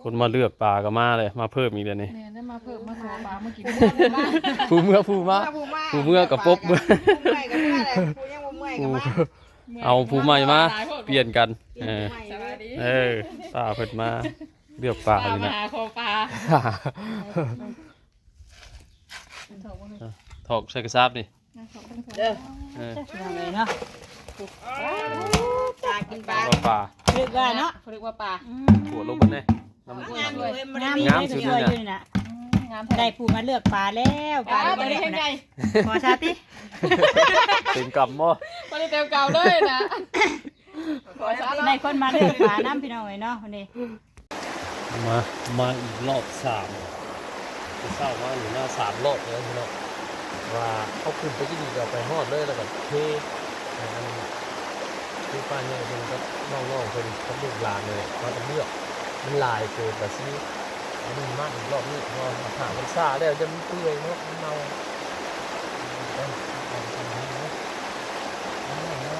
คนมาเลือกปลาก็มาเลยมาเพิ่มอีกเดี๋ยวนี้ เนี่ยได้มาเพิ่มมาขอปลาเมื่อกี้ ผู้เมื่อกับปุ๊บเมื่อ ผู้ใหม่กับเมื่อไรผู้ยังบ่เมื่อยกับมา เอาผู้ใหม่มาเปลี่ยนกันเออ สวัสดี ปลาเพิ่นมาเลือกปลา ปลา อยู่ มา นะ หาคอปลา ถอกใส่กระซาบนี่ เด้อ เออ เลยเนาะ ปลากินปลา เอาปลา เรียกว่าเนาะ เขาเรียกว่าปลา หัวลงบนนี่น้ำ งามอยู่เว้ยมัน งาม มี งาม เลย สุด ส เล วย ย นะ อยู่น่ะ งาม ได้ผู้มาเลือกปลาแล้วป ป ลา ลา ได้ ตัวนี้ แล้ว แข็งใหญ่ ขอชาติ เต็มกำบ่ ปลาเต็มเก่าเลยนะขอช้า ในคนมาเลือกปลาน้ำพี่น้องเอ้ยเนาะวันนี้ มาอีกรอบ3จะเศร้ามาอยู่หน้า3รอบแล้วพี่น้องว่าเขาขึ้นไปที่นี่ก็ไปฮอดเลยแล้วก็เทอันที่ป้าเนี่ยเพิ่นก็น้องๆเพิ่นก็ลูกหลานเลยมาจะเลือกมันลายเกินแต่ซิอันนี้มากอีกรอบนี้พอหามันซ่าแล้วจะมันเปื่อยเนาะมันเน่า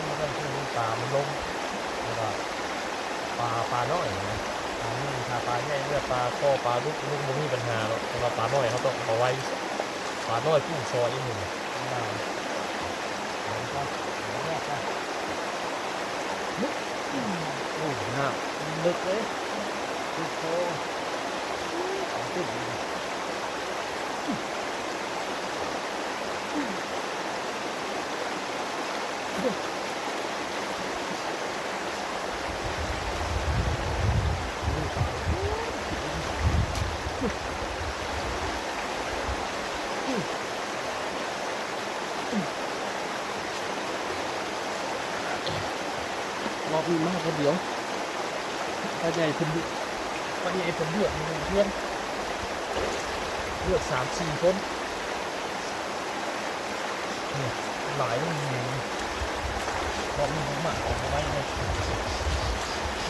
มันก็คือปลามันลงแล้วก็ปลาน้อยนะปลานี่ถ้าปลาใหญ่เลือกปลาข้อปลาลูกมันมีปัญหาหรอกแต่ว่าปลาน้อยเขาต้องเอาไว้ปลาน้อยกุ้งซอยอีกหนึ่งโอ้หน้าลึกเลยลึกโตรอบนี้มากคนเดียวป้าใหญ่คนเดียวป้าใหญ่คนเดียวมีเพื่อนเลือก3-4 คนเนี่ยหลายมันมีรอบนี้ผมหมักออกมาไว้เลย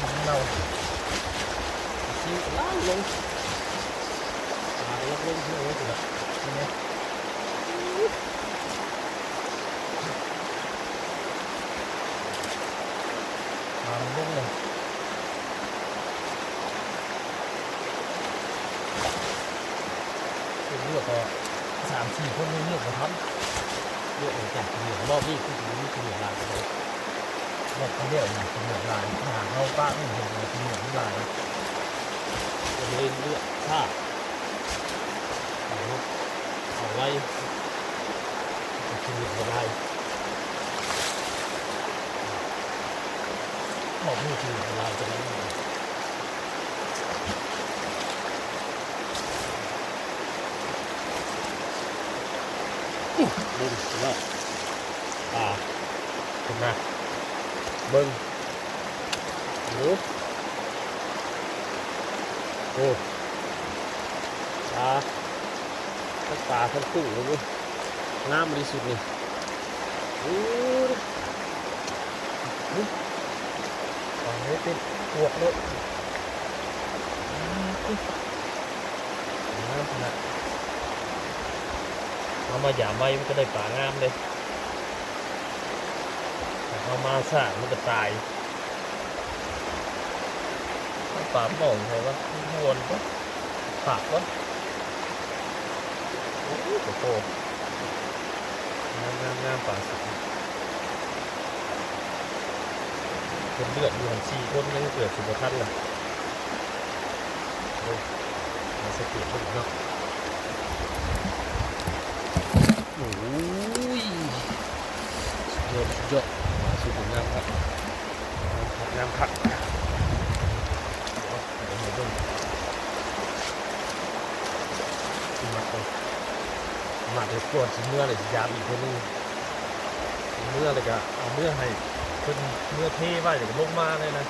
มันเน่าซีล้างลงตายลงเพื่อไว้สุดละนี่ลงเลยเลือกก็3-4 คนเลือกมาทำเลือกจากเหนือรอบนี้คือนี่คือเหนือลายเลยรอบเขาเรียกนะเหนือลายหาเข้าป้าไม่เห็นเลยเหนือลายจะเล่นเลือกท่าเอาไว้คือเหนือลายหอบมือถือลายจะนั้นดูสิว่าขึ้นมาเบิ้งดูโอ้ทั้งปลาทั้งกุ้งเลยงามบริสุทธิ์นี่ตอนนี้เป็นพวกเลยงามขนาดเอามาหยามไว้มันก็ได้ปลางามเลยเอามาสร้างมันก็ตายปลาหม่องใช่ปะมวนปะผักปะโอ้โหงามปลาสักคนเลือดอยู่หัน4 คนยังเกิดสุขภาพเลยโอ้มาสเก็ตมันเนาะโอ้ยเยอะมาสุดงามครับงามครับมาเดี๋ยวปวดเมื่อเลยยามอีกคนนึงเมื่อเลยก็เอาเมื่อให้เพิ่นเมื่อเท่ว่าอย่างลงมาเลยนะ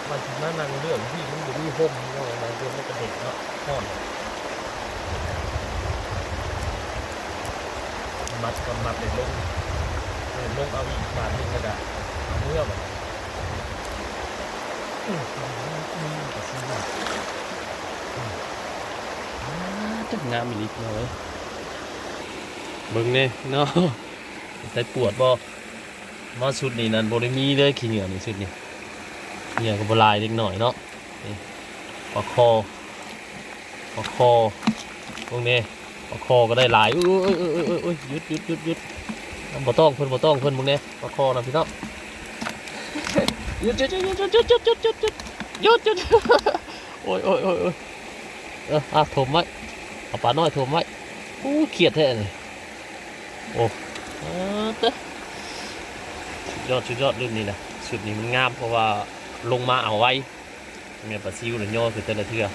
มันถึงนั่งเรื่องที่มันอยู่ที่ห่มเนาะมันเรื่องไม่กระเด็กเนาะห่อนมัดกับมัดเลยลงเอาอีกบาทนึงก็ได้เอาเมื่อแบบจังงามอีกเลยเบิ่งเนี่ยเนาะใส่ปวดบ่มาสุดนี่นั่นบ่ได้มีเลยขี้เหงื่อนี่สุดนี่ เนี่ยก็บลายเล็กหน่อยเนาะนี่ปลาคอตรงนี้ปลาคอก็ได้หลายอุ้ยหยุดบ่ต้องเพิ่นพวกนี้ปลาคอนะพี่น้องหยุดโอ้ยถมไว้เอาปลาน้อยถมไว้เครียดแท้เลยโอ้เต้ชุดยอดรุ่นนี้นะชุดนี้มันงามเพราะว่าลงมาเอาไว้เนี่ยปลาซิวหรือย่อคือแต่ละเทือ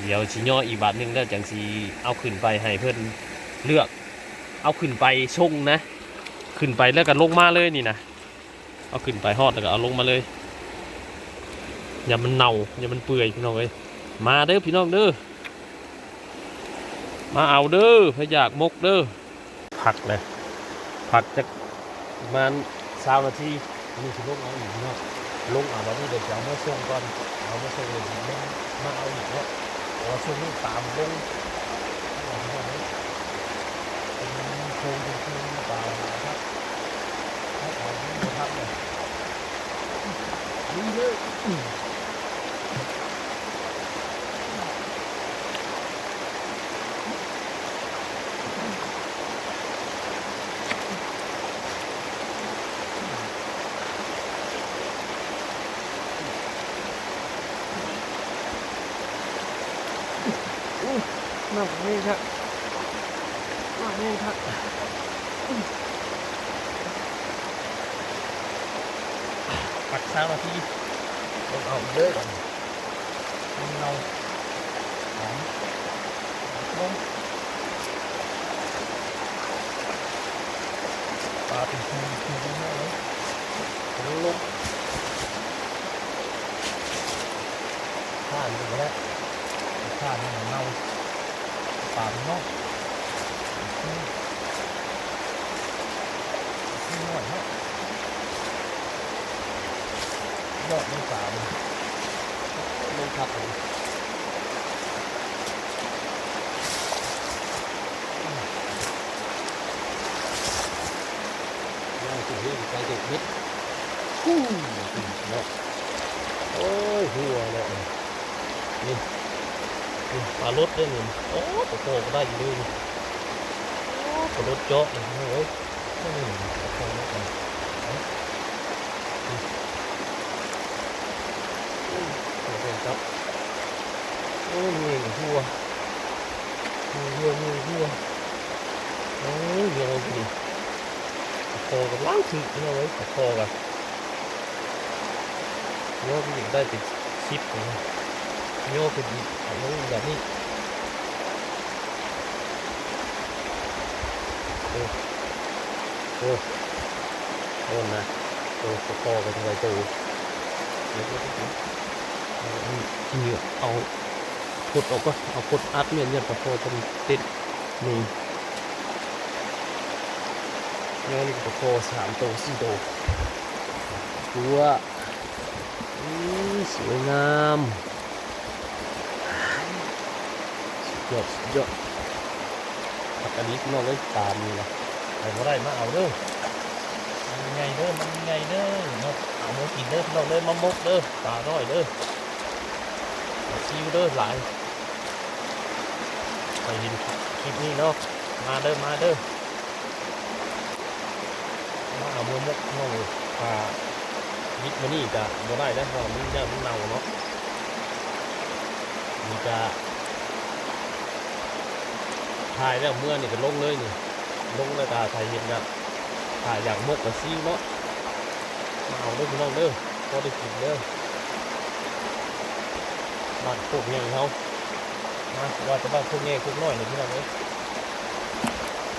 เดี๋ยวชิย่ออีกบาทนึงแล้วจังสีเอาขึ้นไปให้เพื่อนเลือกเอาขึ้นไปชงนะขึ้นไปแล้วก็ลงมาเลยนี่นะเอาขึ้นไปฮอดแล้วก็เอาลงมาเลยอย่ามันเน่าอย่ามันเปื่อยพี่น้องเอ้ยมาเด้อพี่น้องเด้อมาเอาเด้อพยากมกเด้อผักเลยผักจะประมาณ20 นาทีนี่สิลงเอาอีกเนาะลงเอาแล้วนี่เดี๋ยวจะเอามาส่งก่อนเอามาส่งเลยมาเอาอีกเนาะเอาส่งนี่ตามลงเอาที่ว่าเป็นโครงตามครับเอาที่ทับเลยนี่เลยนั่งนี่ครับนั่งนี่ครับปักเช้านาทีต้องเอาเยอะก่อนเราหอมลงปลาเป็นคูมากเลยลงข้ามไปแล้วข้ามมันเน่าปลาเป็นนอกนี่หน่อยฮะยอดไม่ปลาเลยลงทับเลยย่างถึงเรื่องใจเด็กนิดเนาะโอ้ยหัวเนาะนี่ปลารถได้หนึ่งโอ้โหก็ได้อยู่ด้วยปลารถเจาะเลยเฮ้ยปลาโคนี่กันโอ้โหครับโอ้ยมีหัวโอ้ยเยอะดีปลาโคกับล้างถึกเนาะเว้ยปลาโคกับโยกได้ติดชิปเลยโยกเป็นแบบนี้โอ้นะโอ้ปลาโคกับทำไมตัวนี่เอากดออกก็เอากดอัดเมียนเนี่ยปลาโคเป็นติดนี่เนี่ยนี่ปลาโค3 ตัว 4 ตัวตัวสวยงามสุดยอดผักอันนี้พี่น้องเลยตามนี่นะเอาไว้มาเอาเด้อมันไงเด้อเนาะเอามากินเด้อพี่น้องเด้อมามกเด้อปลาน้อยเด้อซิวเด้อหลายไปเห็นคลิปนี้เนาะมาเด้อมาเอามามกน้องปลาวิทย์มันนี่จะบ่ได้เพราะมันเน่าเนาะมีจะถ่ายแล้วเมื่อนี่ก็ลงเลยนี่ลงแล้วก็ถ่ายเห็นนะถ่ายอย่างมกกับซิวเนาะมาเอาเด้อพี่น้องเด้อพอได้กินเด้อบ้านพวกใหญ่เขานะว่าจะบ้านพวกใหญ่พวกน้อยนี่พี่น้องเอ้ย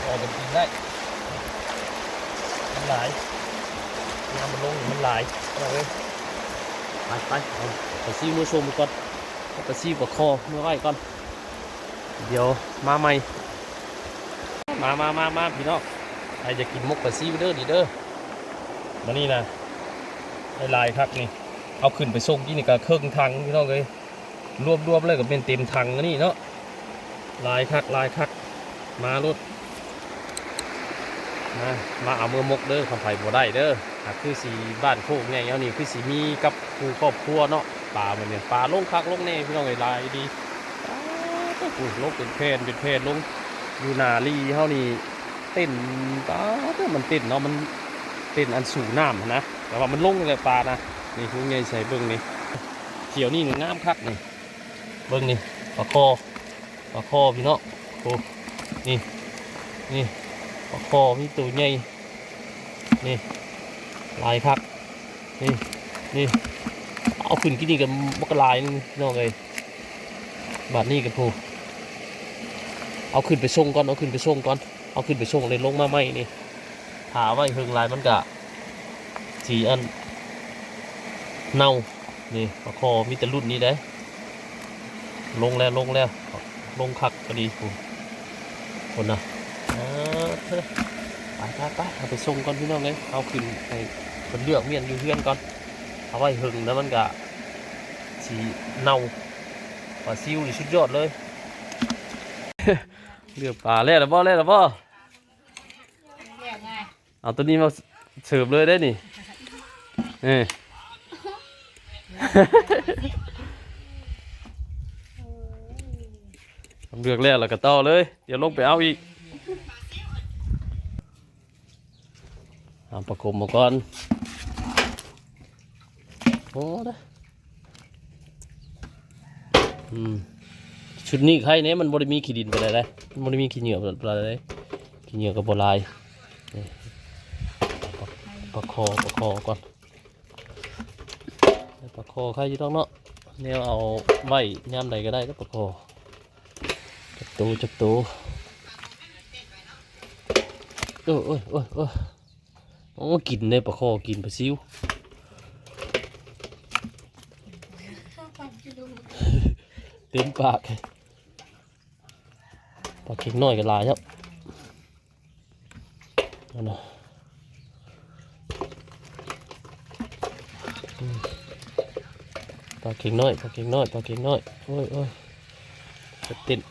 พอจะกินได้มันหลายน้ำมันลงมันหลายเลยไปเอาไปซิวมือชมก่อนเอาไปซิวกับคอเมื่อไหร่ก่อนเดี๋ยวมาใหม่มาพี่น้องใครจะกินมกกับซิวเด้อดีเด้อมานี่นะลายครับนี่เอาขึ้นไปส่งที่นี่ก็เครื่องทางพี่น้องเลยรวบเลยก็เป็นเต็มถังนี่เนาะลายคักมารถมาเอามือมกเด้อขับไผ่บัวได้เด้อ คือสีบ้านโคกไงเอานี่คือสีมีกับผู้ครอบครัวเนาะปลามันเนี่ยปลาลงคักลงแน่พี่น้องลายดีลงเป็นเพนลงอยู่นาลีเฮานี่เต้นปลามันเต้นเนาะมันเต้นอันสูงน้ำนะแต่ว่ามันลงเลยปลานะนี่พวกไงใส่เบิ้งนี่เขียวนี่งามคักนี่เบิ้งนี่ปลาคอพี่เนาะโอ้นี่ปลาคอมีตัวใหญ่นี่ลายคักนี่เอาขึ้นกินนี่กันบกลายนึงน้องเลยบาดนี้กันพูเอาขึ้นไปส่งก่อนเอาขึ้นไปส่งเลยลงมาไหมนี่ถาไว้เพิงลายมันกะสีอันเน่านี่ปลาคอมีแต่รุ่นนี้ได้ลงแล้วคักก็ดีคนนะไปเอาไปส่งก่อนพี่น้องเลยเอาขึ้นไปคนเลือกเมียนอยู่เพื่อนก่อนเอาไว้หึงแล้วมันกะสีเน่าปลาซิวนี่สุดยอดเลย เลือกปลาแล้วบ่เอาตัวนี้มาเสิร์ฟเลยได้นี่เลือกแล้วก็ต่อเลยเดี๋ยวลงไปเอาอีกประกบมาก่อนโอ้ได้ชุดนี้ใครเนี่ยมันบริมีขี้ดินไปเลยมันบริมีขี้เหงื่อไปเลยขี้เหงื่อกับบลายประคอก่อนประคอใครอยู่ต้องเนาะเนี่ยเอาไว้ย่ำใดก็ได้ก็ประคอจับตูโอ้กินเลยปลาคอกินปลาซิวเต็มปากปลาเค็งน้อยกันลายครับนั่นนะปลาเค็งน้อยโอ้ยจะติด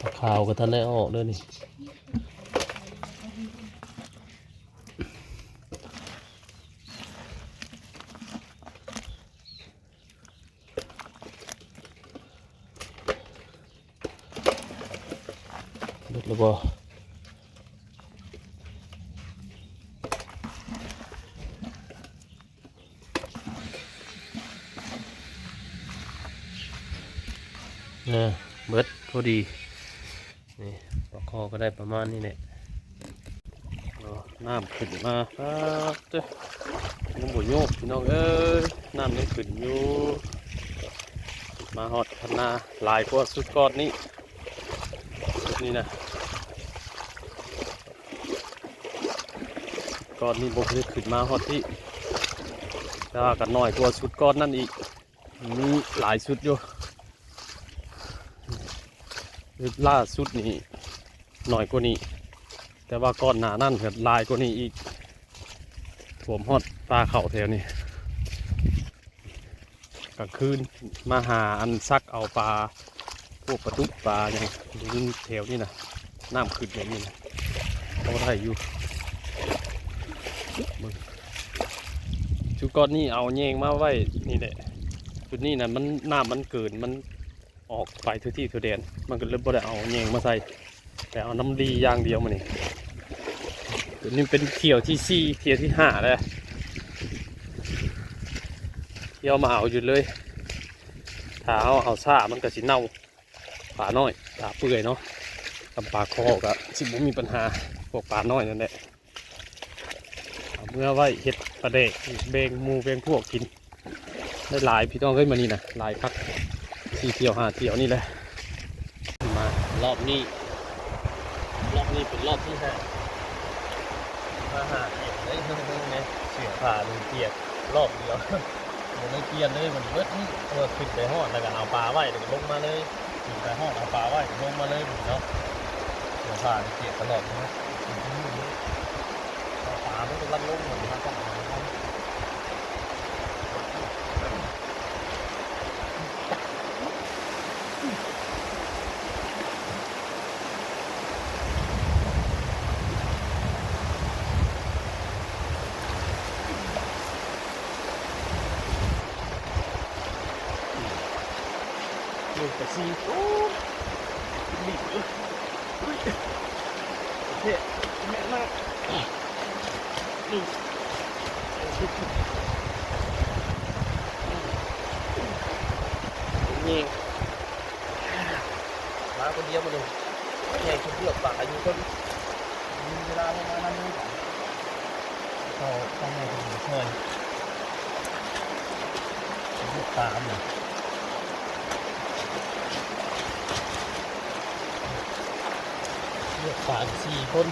ปลาขาวกับท่านได้ออกเลยนี่เด็ดเลยบ่เนี่ยเบิดพอดีนี่ปลาคอก็ได้ประมาณนี้เนี่ยน้ำขึ้นมาเจ้าน้ำบุญโยกพี่น้องเอ้ยน้ำยังขึ้นอยู่มาหอดพันนาลายกว่าสุดก้อนนี้นี่นะก้อนนี้บกเลยขึ้นมาหอดที่แต่ว่ากันน้อยกว่าสุดก้อนนั่นอีกมีหลายสุดอยู่ล่าสุดนี่หน่อยกว่านี้แต่ว่าก้อนหนานั่นเกิดลายกว่านี้อีกถ่วมฮอดปลาเข่าแถวนี้กลางคืนมาหาอันซักเอาปลาพวกปลาดุกปลาอย่างนี้แถวนี้นะน้ำขึ้นอย่างนี้นะเขาได้อยู่ชุดก้อนนี้เอาแยงมาไว้นี่แหละชุดนี้นะมันน้ำมันเกินมันออกไปทั่วที่ทั่วแดนมันก็เลยบ่ได้เอาแยงมาใส่แต่เอาน้ำดีอย่างเดียวมานี่ตัวนี้เป็นเที่ยวที่4เที่ยวที่5เลยเที่ยวมาเอาอยู่เลยถ้าเอาซ่ามันก็สิเน่าปลาน้อยปลาเปื่อยเนาะกับปลาคอก็สิบ่มีปัญหาพวกปลาน้อยนั่นแหละเอาเมื่อไว้เห็ดปลาเด็กเบงมูเบงพวกกินได้หลายพี่น้องเอ้ยมานี่นะหลายพัก4เที่ยว5เที่ยวนี่แหละมารอบนี้เป็นรอบที่5มาหาเห็ดได้เพิ่งเนี่ยเสียผ่าลุงเกียดรอบเดียวมันไม่เกียดเลยมันเบิดนี่ขึ้นไปหอดแล้วก็เอาปลาไว้แล้วก็ลงมาเลยขึ้นไปหอดเอาปลาไว้ลงมาเลยเนาะเสียผ่าลุงเกียดตลอดนะปลาไม่ต้องรัดลงเหมือนมาต้อง แต่ซีโอ้บีบเลยโอเคแม่มากนี่นี่มาคนเดียวมาดูแข่งคนเดียวปากอายุคนมีเวลาลงมานั่นนี่ต่อทำไงถึงช่วยลูกตามเลยเรียกฝาก4 คน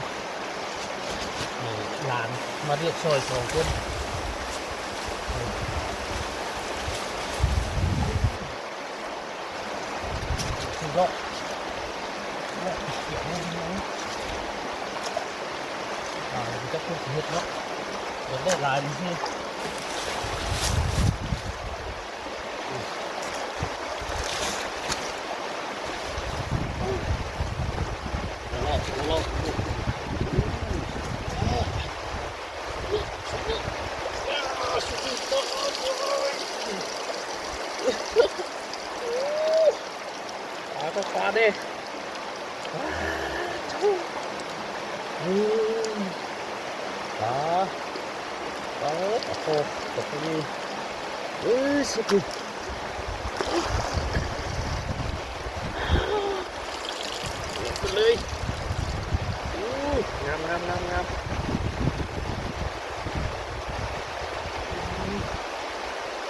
หลานมาเรียกช่วย2 คนสุดยอดเนี่ยเกี่ยวกับนี้มันจะพูดเห็ดเนาะเดี๋ยวได้ลายดีสิปลาเด้ปลาโอ้โหตกนี่สุดเลยงาม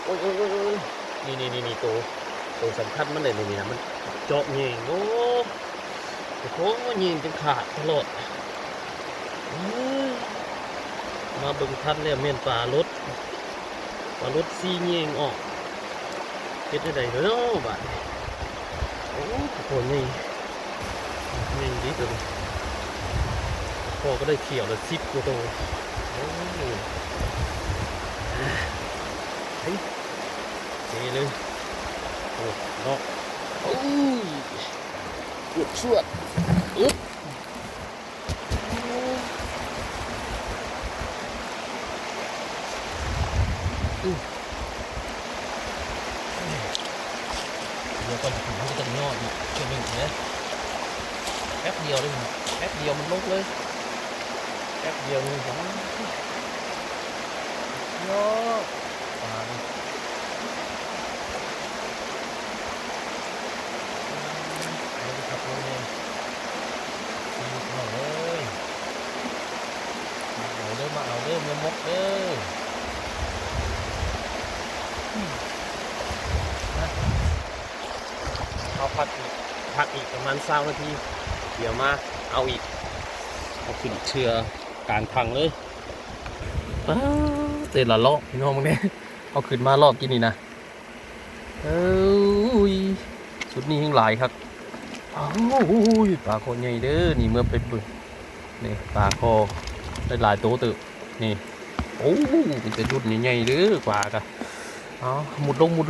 โอ้ยนี่ตัวสำคัญมันเลยนี่นะมันเจาะเงี้ยโอ้โหยิงจนขาดตลอดมาบึงทันเนี่ยเมียนปลารถซีเงี้ยออกเก็ดได้เนาะบ้านโอ้โหนี่ดีตัวพ่อก็ได้เขียวแล้ว10 กว่าตัวโอ้เฮ้ยดีเลยโอ้เนาะโอ้ยชวดอึ๊บเดี๋ยวก่อนถึงจะยอดอีกเช่นหนึ่งนะแป๊บเดียวเลยแป๊บเดียวมันลงเลยแป๊บเดียวนี่สองยอดปลาครับเลยเอาเลยมาเอาเด้อเมื่อมกเด้อเอาพักอีกประมาณ20 นาทีเดี๋ยวมาเอาอีกเอาขึ้นเชือกลางทางเลยเตะละเลาะพี่น้องมึงเนี่ยเอาขึ้นมารอบกินนี่นะชุดนี้ยังหลายครับปลาโคใหญ่เด้อนี่เมื่อเป็นบึงนี่ปลาโคได้หลายตัวตึนี่โอ้มันจะดุดใหญ่ๆเด้อกว่ากันเอามุดลงก่อ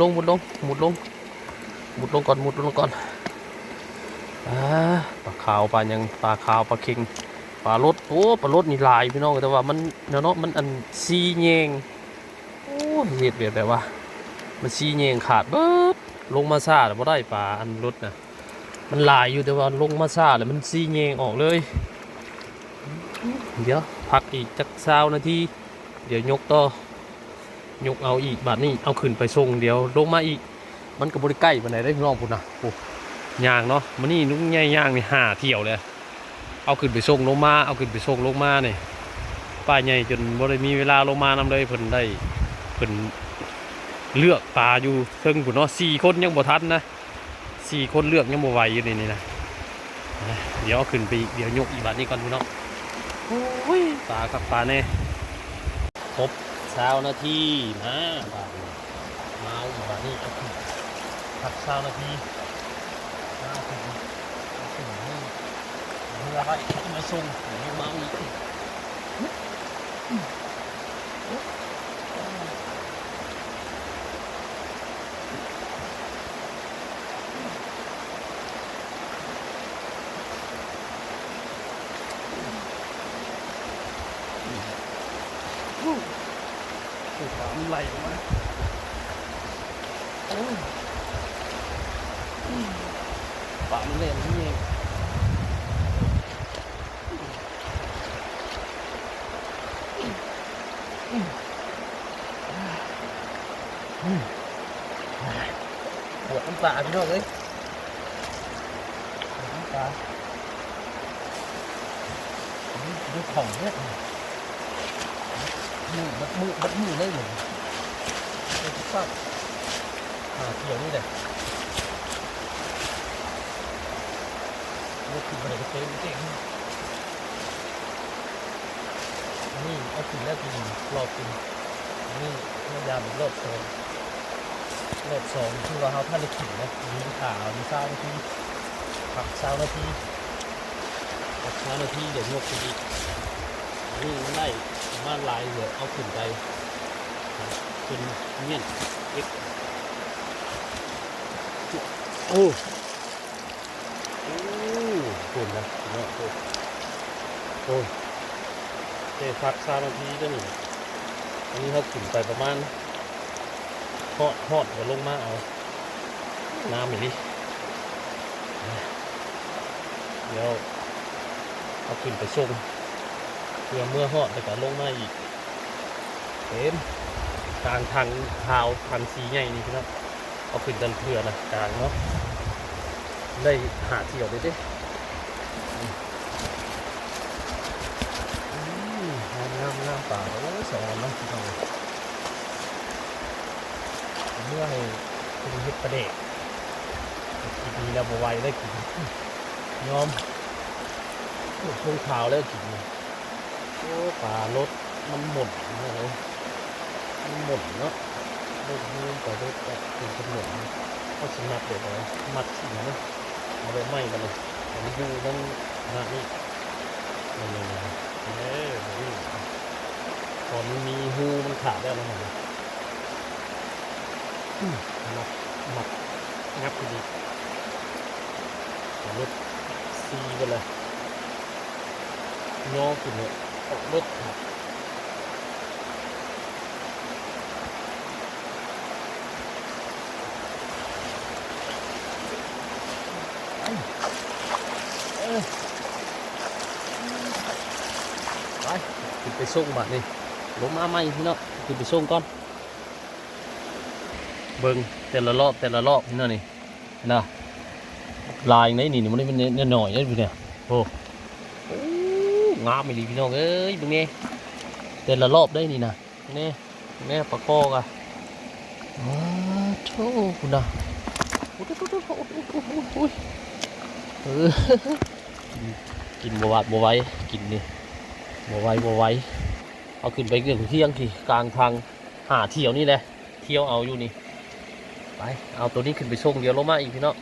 นปลาขาวปลายังปลาขาวปลาเค็งปลารสปลารสนี่ลายพี่น้องแต่ว่ามันเนาะมันอันซีแยงโอ้เห็ดแบบว่ามันซีแยงขาดเบิดลงมาซาแต่พอได้ปลาอันรสนะมันลายอยู่แต่ว่าลงมาซาแล้วมันซีแยงออกเลยเดี๋ยวพักอีกจัก20 นาทีเดี๋ยวยกเอาอีกบาทนี้เอาขึ้นไปส่งเดี๋ยวลงมาอีกมันก็บริใกล้ปานใดได้พี่น้องพุ่นนะโอ้ย่างเนาะมันนี่นุ่งใหญ่ย่างนี่5 เที่ยวเลยเอาขึ้นไปส่งลงมาเนี่ยป้าใหญ่จนบ่ได้มีเวลาลงมานำเลยเพิ่นเลือกปลาอยู่เทิงพุ่นเนาะ4 คนยังบ่ทันนะ4 คนเลือกยังบ่ไหวอยู่นี่นะเดี๋ยวเอาขึ้นไปอีกเดี๋ยวยกอีกบาทนี้ก่อนพี่น้องโอ้ยปลากับปลาแน่ครบ20 นาทีนะบาทมาอีกบาทนี้เอาขึ้นพัก20 นาทีเอาขึ้นนี่เรือไว้มาส่งเดี๋ยวมาอีกมันไหลออกมา ปลามันเล่นนี่เองปวดน้ำปลาพี่น้องเลยปวดน้ำปลาดูของเนี่ยบัดมือเลยเหมือนฟักเกี่ยวนี่แหละนี่คืออะไรก็เต็มเต็มนี่เอากินแล้วกินรอบกินนี่พยายามรอบสองคือว่าเขาท่านได้ขิงนะมีข่าวมีเศร้านาทีผักเศร้านาทีผักเศร้านาทีเดี๋ยวยกขึ้นอีกนี่มันได้ม่านลายเดี๋ยวเอาขึ้นไปเป็นเงี้ยเอ็กโอ้ขุ่นนะเนาะโอ้เจ๊พัก3 นาทีก็หนึ่งอันนี้เขาขึ้นไปประมาณทอดก็ลงมาเอาน้ำอีกดิเดี๋ยวเอาขึ้นไปส่งเพื่อเมื่อหอดแล้วก็ลงมาอีกเต็มกลางทางเท้าทางสีใหญ่นี่ครับเอาขึ้นกันเพื่อนะกลางเนาะได้หาเที่ยวได้ดิงามป่าโอ้สองวันนะพี่น้องเมื่อให้คุณเฮ็ดประเดกกินดีแล้วบ่ไหวได้กินยอมพวกขาวแล้วกินโอ้ป่ารถมันหมดเลยมันหมดเนาะรถมือต่อรถก็เป็นจำนวนเขาสนับเดี๋ยวเลยมัดสิ่งนะเอาไปไหม้กันเลยมันอยู่นั่นนี่นี่ตอนมันมีหูมันขาดได้แล้วนะมัดงับพอดีรถซีไปเลยย่อขึ้นเลยออกรถไปขึ้นไปส่งบัดนี่ลงมาใหม่พี่เนาะขึ้นไปส่งก่อนเบิ่งแต่ละรอบพี่เนาะนี่นะลายไหนนี่มันนี่หน่อยนี่พี่เนี่ยโอ้งามเลยพี่น้องเอ้ยเบิ่งนี่แต่ละรอบได้นี่นะนี่ปลาคอกะโธ่คุณนะกินบัวบัวไว้กินนี่บัวไว้เอาขึ้นไปเรื่องเที่ยงทีกลางทางหาเที่ยวนี่แหละเที่ยวเอาอยู่นี่ไปเอาตัวนี้ขึ้นไปส่งเดี๋ยวลงมาอีกพี่น้อง